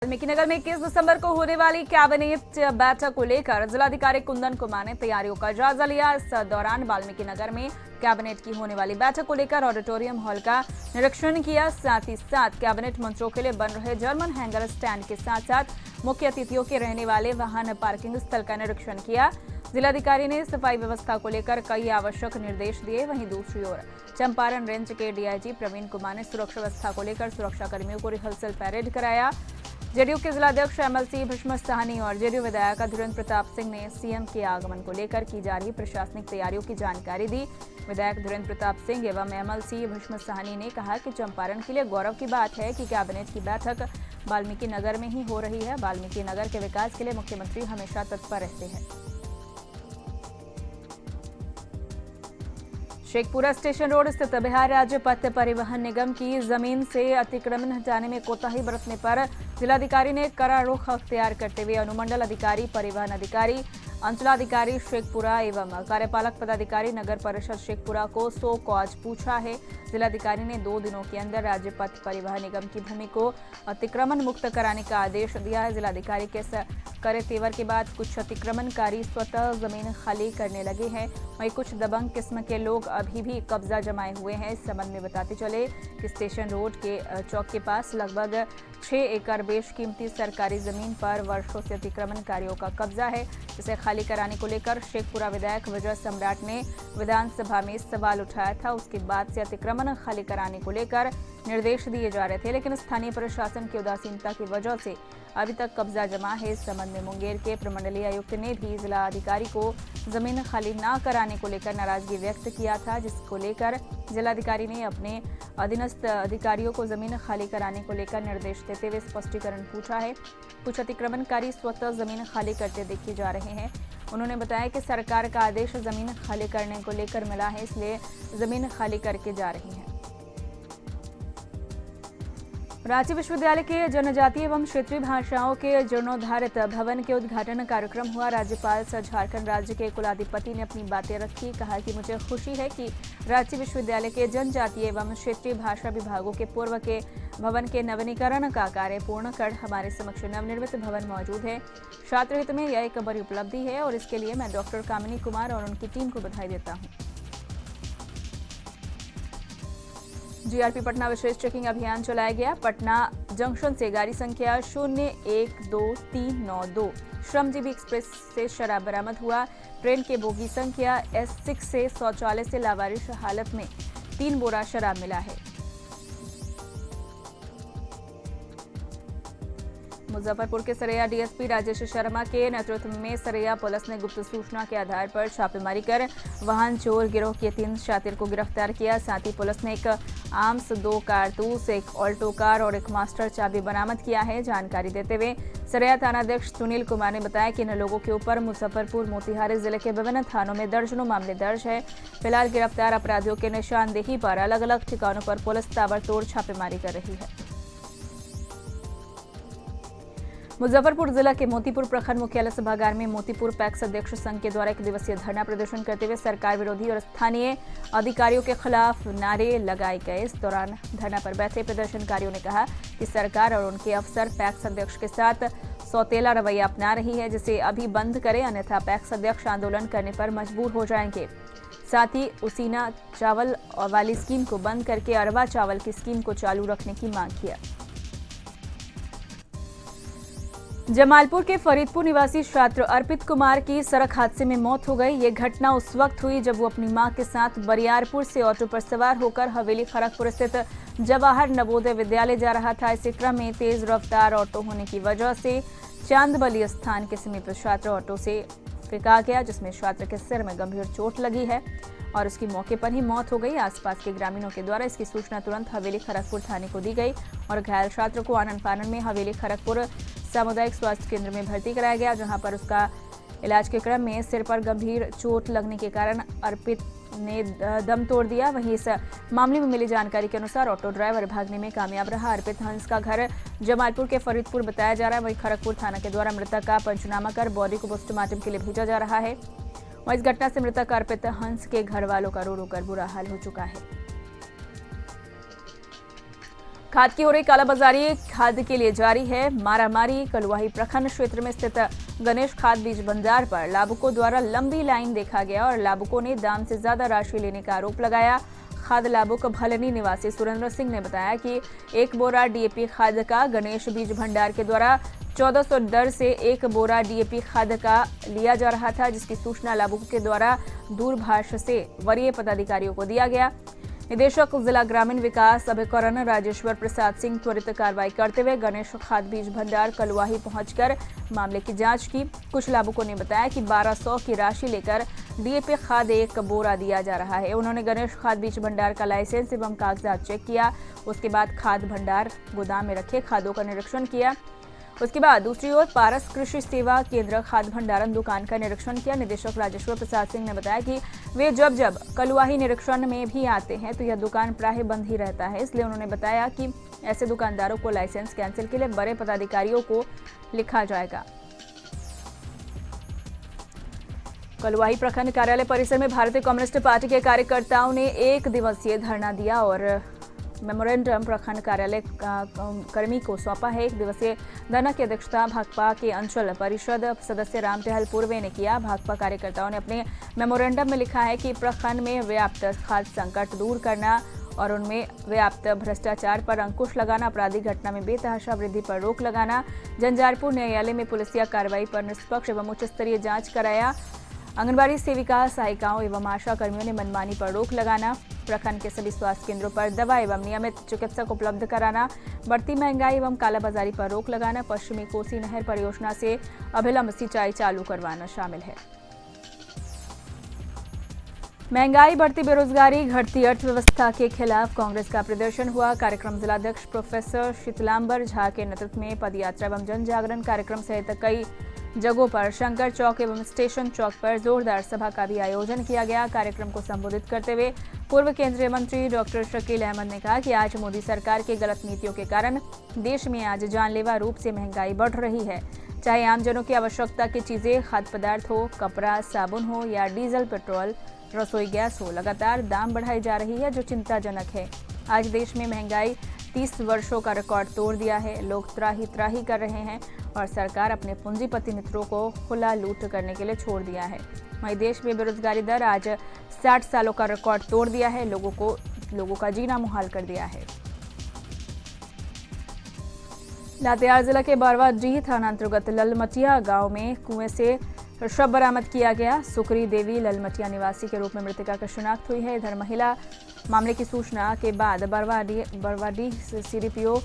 वाल्मीकि नगर में 21 दिसंबर को होने वाली कैबिनेट बैठक को लेकर जिलाधिकारी कुंदन कुमार ने तैयारियों का जायजा लिया। इस दौरान वाल्मीकि नगर में कैबिनेट की होने वाली बैठक को लेकर ऑडिटोरियम हॉल का निरीक्षण किया। साथ ही साथ कैबिनेट मंत्रियों के लिए बन रहे जर्मन हैंगर स्टैंड के साथ साथ मुख्य अतिथियों के रहने वाले वाहन पार्किंग स्थल का निरीक्षण किया। जिलाधिकारी ने सफाई व्यवस्था को लेकर कई आवश्यक निर्देश दिए। वहीं दूसरी ओर चंपारण रेंज के डीआईजी प्रवीण कुमार ने सुरक्षा व्यवस्था को लेकर सुरक्षा कर्मियों को रिहर्सल पैरेड कराया। जेडीयू के जिलाध्यक्ष एमएलसी भीष्म साहनी और जेडीयू विधायक धीरेन्द्र प्रताप सिंह ने सीएम के आगमन को लेकर की जा रही प्रशासनिक तैयारियों की जानकारी दी। विधायक धीरेन्द्र प्रताप सिंह एवं एमएलसी भीष्म साहनी ने कहा कि चंपारण के लिए गौरव की बात है कि कैबिनेट की बैठक वाल्मीकि नगर में ही हो रही है। वाल्मीकि नगर के विकास के लिए मुख्यमंत्री हमेशा तत्पर रहते हैं। शेखपुरा स्टेशन रोड स्थित बिहार राज्य पथ परिवहन निगम की जमीन से अतिक्रमण हटाने में कोताही बरतने पर जिलाधिकारी ने कड़ा रुख अख्तियार करते हुए अनुमंडल अधिकारी, परिवहन अधिकारी, अंचलाधिकारी शेखपुरा एवं कार्यपालक पदाधिकारी नगर परिषद शेखपुरा को सो कॉज पूछा है। जिलाधिकारी ने 2 दिनों के अंदर राज्य पथ परिवहन निगम की भूमि को अतिक्रमण मुक्त कराने का आदेश दिया है। जिलाधिकारी के करे तेवर के बाद कुछ अतिक्रमणकारी स्वतः जमीन खाली करने लगे हैं। वहीं कुछ दबंग किस्म के लोग अभी भी कब्जा जमाए हुए हैं। इस संबंध में बताते चले कि स्टेशन रोड के चौक के पास लगभग 6 एकड़ बेशकीमती सरकारी जमीन पर वर्षों से अतिक्रमणकारियों का कब्जा है, जिसे खाली कराने को लेकर शेखपुरा विधायक विजय सम्राट ने विधानसभा में सवाल उठाया था। उसके बाद से अतिक्रमण खाली कराने को लेकर निर्देश दिए जा रहे थे, लेकिन स्थानीय प्रशासन की उदासीनता की वजह से अभी तक कब्जा जमा है। इस संबंध में मुंगेर के प्रमंडलीय आयुक्त ने भी जिला अधिकारी को जमीन खाली न कराने को लेकर नाराजगी व्यक्त किया था, जिसको लेकर जिलाधिकारी ने अपने अधीनस्थ अधिकारियों को जमीन खाली कराने को लेकर निर्देश देते हुए स्पष्टीकरण पूछा है। कुछ अतिक्रमणकारी स्वतः जमीन खाली करते देखे जा रहे हैं। उन्होंने बताया कि सरकार का आदेश जमीन खाली करने को लेकर मिला है, इसलिए जमीन खाली करके जा रही है। रांची विश्वविद्यालय के जनजातीय एवं क्षेत्रीय भाषाओं के जीर्णोद्धारित भवन के उद्घाटन कार्यक्रम हुआ। राज्यपाल सह झारखंड राज्य के कुलाधिपति ने अपनी बातें रखी। कहा कि मुझे खुशी है कि रांची विश्वविद्यालय के जनजातीय एवं क्षेत्रीय भाषा विभागों के पूर्व के भवन के नवीनीकरण का कार्य पूर्ण कर हमारे समक्ष नवनिर्मित भवन मौजूद है। छात्र हित में यह एक बड़ी उपलब्धि है और इसके लिए मैं डॉक्टर कामिनी कुमार और उनकी टीम को बधाई देता हूँ। जीआरपी पटना विशेष चेकिंग अभियान चलाया गया। पटना जंक्शन से गाड़ी संख्या 012392 श्रमजीवी एक्सप्रेस से शराब बरामद हुआ। ट्रेन के बोगी संख्या S6 से शौचालय से लावारिश हालत में 3 बोरा शराब मिला है। मुजफ्फरपुर के सरैया डीएसपी राजेश शर्मा के नेतृत्व में सरैया पुलिस ने गुप्त सूचना के आधार पर छापेमारी कर वाहन चोर गिरोह के 3 शातिर को गिरफ्तार किया। साथ ही पुलिस ने एक आर्म्स, 2 कारतूस, एक ऑल्टो कार और एक मास्टर चाबी बरामद किया है। जानकारी देते हुए सरैया थानाध्यक्ष सुनील कुमार ने बताया कि इन लोगों के ऊपर मुजफ्फरपुर, मोतिहारी जिले के विभिन्न थानों में दर्जनों मामले दर्ज है। फिलहाल गिरफ्तार अपराधियों के निशानदेही पर अलग अलग ठिकानों पर पुलिस ताबड़तोड़ छापेमारी कर रही है। मुजफ्फरपुर जिला के मोतीपुर प्रखंड मुख्यालय सभागार में मोतीपुर पैक्स अध्यक्ष संघ के द्वारा 1 दिवसीय धरना प्रदर्शन करते हुए सरकार विरोधी और स्थानीय अधिकारियों के खिलाफ नारे लगाए गए। इस दौरान धरना पर बैठे प्रदर्शनकारियों ने कहा कि सरकार और उनके अफसर पैक्स अध्यक्ष के साथ सौतेला रवैया अपना रही है, जिसे अभी बंद करें, अन्यथा पैक्स अध्यक्ष आंदोलन करने पर मजबूर हो जाएंगे। साथ ही उसीना चावल वाली स्कीम को बंद करके अरवा चावल की स्कीम को चालू रखने की मांग किया। जमालपुर के फरीदपुर निवासी छात्र अर्पित कुमार की सड़क हादसे में मौत हो गई। ये घटना उस वक्त हुई जब वो अपनी मां के साथ बरियारपुर से ऑटो पर सवार होकर हवेली खड़गपुर स्थित जवाहर नवोदय विद्यालय जा रहा था। इसी क्रम में तेज रफ्तार ऑटो होने की वजह से चांदबली स्थान के समीप छात्र ऑटो से फेंका गया, जिसमें छात्र के सिर में गंभीर चोट लगी है और उसकी मौके पर ही मौत हो गई। आसपास के ग्रामीणों के द्वारा इसकी सूचना तुरंत हवेली खड़गपुर थाने को दी गई और घायल छात्र को आनन फानन में हवेली खड़गपुर सामुदायिक स्वास्थ्य केंद्र में भर्ती कराया गया, जहां पर उसका इलाज के क्रम में सिर पर गंभीर चोट लगने के कारण अर्पित ने दम तोड़ दिया। वहीं इस मामले में मिली जानकारी के अनुसार ऑटो ड्राइवर भागने में कामयाब रहा। अर्पित हंस का घर जमालपुर के फरीदपुर बताया जा रहा है। वहीं खड़गपुर थाना के द्वारा मृतक का पंचनामा कर बॉडी को पोस्टमार्टम के लिए भेजा जा रहा है। और इस घटना से मृतक अर्पित हंस के घर वालों का रो रो कर बुरा हाल हो चुका है। खाद की हो रही कालाबाजारी खाद के लिए जारी है मारामारी। कलुआही प्रखंड क्षेत्र में स्थित गणेश खाद बीज भंडार पर लाभुकों द्वारा लंबी लाइन देखा गया और लाभुकों ने दाम से ज्यादा राशि लेने का आरोप लगाया। खाद लाभुक भलनी निवासी सुरेंद्र सिंह ने बताया कि एक बोरा डीएपी खाद का गणेश बीज भंडार के द्वारा 1400 दर से एक बोरा डीएपी खाद का लिया जा रहा था, जिसकी सूचना लाभुकों के द्वारा दूरभाष से वरीय पदाधिकारियों को दिया गया। निदेशक जिला ग्रामीण विकास अभिकरण राजेश्वर प्रसाद सिंह त्वरित कार्रवाई करते हुए गणेश खाद बीज भंडार कलुआही पहुंचकर मामले की जांच की। कुछ लाभुकों ने बताया कि 1200 की राशि लेकर डीएपी खाद एक बोरा दिया जा रहा है। उन्होंने गणेश खाद बीज भंडार का लाइसेंस एवं कागजात चेक किया। उसके बाद खाद भंडार गोदाम में रखे खादों का निरीक्षण किया। उसके बाद दूसरी ओर पारस कृषि सेवा केंद्र खाद भंडारण दुकान का निरीक्षण किया। निदेशक राजेश्वर प्रसाद सिंह ने बताया कि वे जब जब कलुआही निरीक्षण में भी आते हैं तो यह दुकान प्राय बंद ही रहता है, इसलिए उन्होंने बताया कि ऐसे दुकानदारों को लाइसेंस कैंसिल के लिए बड़े पदाधिकारियों को लिखा जाएगा। कलुआही प्रखंड कार्यालय परिसर में भारतीय कम्युनिस्ट पार्टी के कार्यकर्ताओं ने 1 दिवसीय धरना दिया और मेमोरेंडम प्रखंड कार्यालय कर्मी को सौंपा है। 1 दिवसीय धरना की अध्यक्षता भाकपा के अंचल परिषद सदस्य राम टहल पूर्वे ने किया। भाकपा कार्यकर्ताओं ने अपने मेमोरेंडम में लिखा है कि प्रखंड में व्याप्त खाद्य संकट दूर करना और उनमें व्याप्त भ्रष्टाचार पर अंकुश लगाना, आपराधिक घटना में बेतहाशा वृद्धि पर रोक लगाना, झंझारपुर न्यायालय में पुलिसिया कार्रवाई पर निष्पक्ष एवं उच्च स्तरीय जांच कराया, आंगनबाड़ी सेविका सहायिकाओं एवं आशा कर्मियों ने मनमानी पर रोक लगाना, प्रखंड के सभी स्वास्थ्य केंद्रों पर दवा एवं नियमित चिकित्सक उपलब्ध कराना, बढ़ती महंगाई एवं कालाबाजारी पर रोक लगाना, पश्चिमी कोसी नहर परियोजना से अविलंब सिंचाई चालू करवाना शामिल है। महंगाई, बढ़ती बेरोजगारी, घटती अर्थव्यवस्था के खिलाफ कांग्रेस का प्रदर्शन हुआ। कार्यक्रम जिलाध्यक्ष प्रोफेसर शीतलांबर झा के नेतृत्व में पदयात्रा एवं जन जागरण कार्यक्रम सहित कई जगहों पर शंकर चौक एवं स्टेशन चौक पर जोरदार सभा का भी आयोजन किया गया। कार्यक्रम को संबोधित करते हुए पूर्व केंद्रीय मंत्री डॉक्टर शकील अहमद ने कहा कि आज मोदी सरकार की गलत नीतियों के कारण देश में आज जानलेवा रूप से महंगाई बढ़ रही है। चाहे आमजनों की आवश्यकता की चीजें, खाद्य पदार्थ हो, कपड़ा, साबुन हो या डीजल, पेट्रोल, रसोई गैस हो, लगातार दाम बढ़ाई जा रही है, जो चिंताजनक है। आज देश में महंगाई 30 वर्षों का रिकॉर्ड तोड़ दिया है। लोग त्राही त्राही कर रहे हैं और सरकार अपने पूंजीपति मित्रों को खुला लूट करने के लिए छोड़ दिया है। वहीं देश में बेरोजगारी दर आज 60 सालों का रिकॉर्ड तोड़ दिया है। लोगों का जीना मुहाल कर दिया है। लातेहार जिला के बारवाडीह थाना अंतर्गत ललमटिया गांव में कुएं से शव बरामद किया गया। सुकरी देवी ललमटिया निवासी के रूप में मृतका की शिनाख्त हुई है। इधर महिला मामले की सूचना के बाद बरवाडीह सीडीपीओ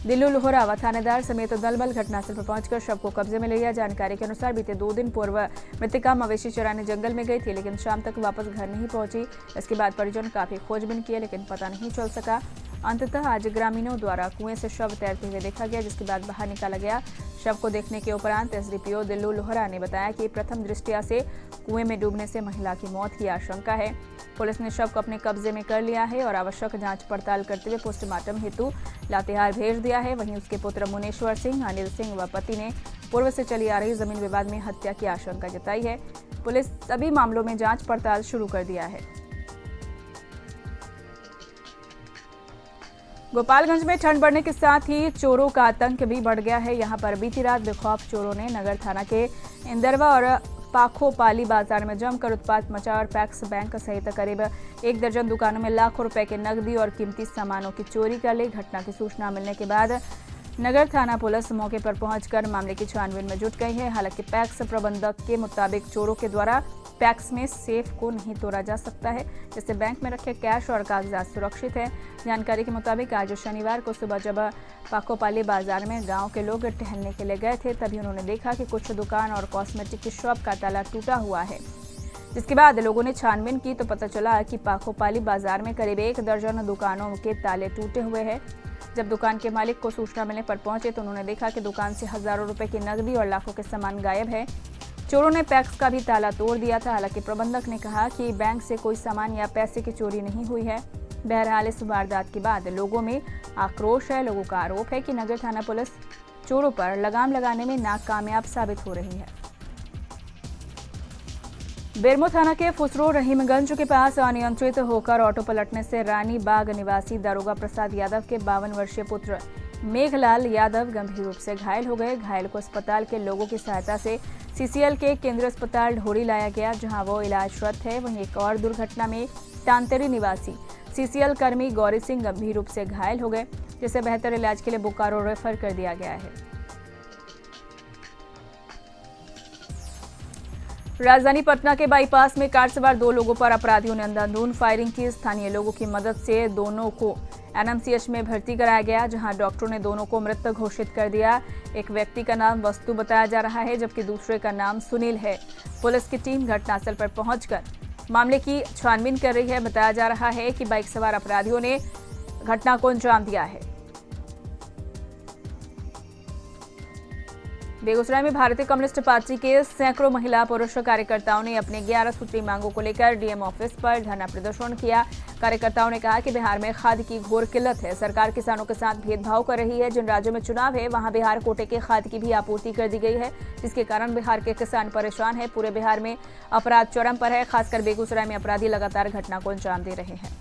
दिल्लू लोहरा व थानेदार समेत दल बल घटनास्थल पर पहुंचकर शव को कब्जे में ले लिया। जानकारी के अनुसार बीते 2 दिन पूर्व मृतका मवेशी चराने जंगल में गई थी, लेकिन शाम तक वापस घर नहीं पहुंची। इसके बाद परिजन काफी खोजबीन किए, लेकिन पता नहीं चल सका। अंततः आज ग्रामीणों द्वारा कुएं से शव तैरते हुए देखा गया, जिसके बाद बाहर निकाला गया। शव को देखने के उपरांत एसडीपीओ दिल्लू लोहरा ने बताया कि प्रथम दृष्टया से कुएं में डूबने से महिला की मौत की आशंका है। पुलिस ने शव को अपने कब्जे में कर लिया है और आवश्यक जांच पड़ताल करते हुए पोस्टमार्टम हेतु लातेहार भेज दिया है। वहीं उसके पुत्र मुनेश्वर सिंह, अनिल सिंह व पति ने पूर्व से चली आ रही जमीन विवाद में हत्या की आशंका जताई है। पुलिस सभी मामलों में जांच पड़ताल शुरू कर दिया है। गोपालगंज में ठंड बढ़ने के साथ ही चोरों का आतंक भी बढ़ गया है। यहां पर बीती रात बेखौफ चोरों ने नगर थाना के इंदरवा और पाखोपाली बाजार में जमकर उत्पात मचा और पैक्स बैंक सहित करीब 1 दर्जन दुकानों में लाखों रुपए के नकदी और कीमती सामानों की चोरी कर ली। घटना की सूचना मिलने के बाद नगर थाना पुलिस मौके पर पहुंचकर मामले की छानबीन में जुट गई है। हालांकि पैक्स प्रबंधक के मुताबिक चोरों के द्वारा पैक्स में सेफ को नहीं तोड़ा जा सकता है, जिससे बैंक में रखे कैश और कागजात सुरक्षित है। जानकारी के मुताबिक आज शनिवार को सुबह जब पाकोपाली बाजार में गांव के लोग टहलने के लिए गए थे, तभी उन्होंने देखा कि कुछ दुकान और कॉस्मेटिक की शॉप का ताला टूटा हुआ है। जिसके बाद लोगों ने छानबीन की तो पता चला कि पाकोपाली बाजार में करीब 1 दर्जन दुकानों के ताले टूटे हुए हैं। जब दुकान के मालिक को सूचना मिलने पर पहुंचे तो उन्होंने देखा कि दुकान से हजारों रुपए की नकदी और लाखों के सामान गायब है। चोरों ने पैक्स का भी ताला तोड़ दिया था। हालांकि प्रबंधक ने कहा कि बैंक से कोई सामान या पैसे की चोरी नहीं हुई है। बहरहाल इस वारदात के बाद लोगों में आक्रोश है। लोगों का आरोप है कि नगर थाना पुलिस चोरों पर लगाम लगाने में नाकामयाब साबित हो रही है। बेरमो थाना के फुसरो रहीमगंज के पास अनियंत्रित होकर ऑटो पलटने से रानी बाग निवासी दारोगा प्रसाद यादव के 52 वर्षीय पुत्र मेघलाल यादव गंभीर रूप से घायल हो गए। घायल को अस्पताल के लोगों की सहायता से सीसीएल के केंद्रीय अस्पताल ढोरी लाया गया, जहां वो इलाजरत है। वहीं एक और दुर्घटना में तांतेरी निवासी सीसीएल कर्मी गौरी सिंह गंभीर रूप से घायल हो गए, जिसे बेहतर इलाज के लिए बोकारो रेफर कर दिया गया है। राजधानी पटना के बाईपास में कार सवार 2 लोगों पर अपराधियों ने अंधाधुंध फायरिंग की। स्थानीय लोगों की मदद से दोनों को एनएमसीएच में भर्ती कराया गया, जहां डॉक्टरों ने दोनों को मृत घोषित कर दिया। एक व्यक्ति का नाम वस्तु बताया जा रहा है, जबकि दूसरे का नाम सुनील है। पुलिस की टीम घटनास्थल पर पहुंचकर मामले की छानबीन कर रही है। बताया जा रहा है कि बाइक सवार अपराधियों ने घटना को अंजाम दिया है। बेगूसराय में भारतीय कम्युनिस्ट पार्टी के सैकड़ों महिला पुरुष कार्यकर्ताओं ने अपने 11 सूत्री मांगों को लेकर डीएम ऑफिस पर धरना प्रदर्शन किया। कार्यकर्ताओं ने कहा कि बिहार में खाद की घोर किल्लत है। सरकार किसानों के साथ भेदभाव कर रही है। जिन राज्यों में चुनाव है वहां बिहार कोटे के खाद की भी आपूर्ति कर दी गई है, जिसके कारण बिहार के किसान परेशान है। पूरे बिहार में अपराध चरम पर है। खासकर बेगूसराय में अपराधी लगातार घटना को अंजाम दे रहे हैं।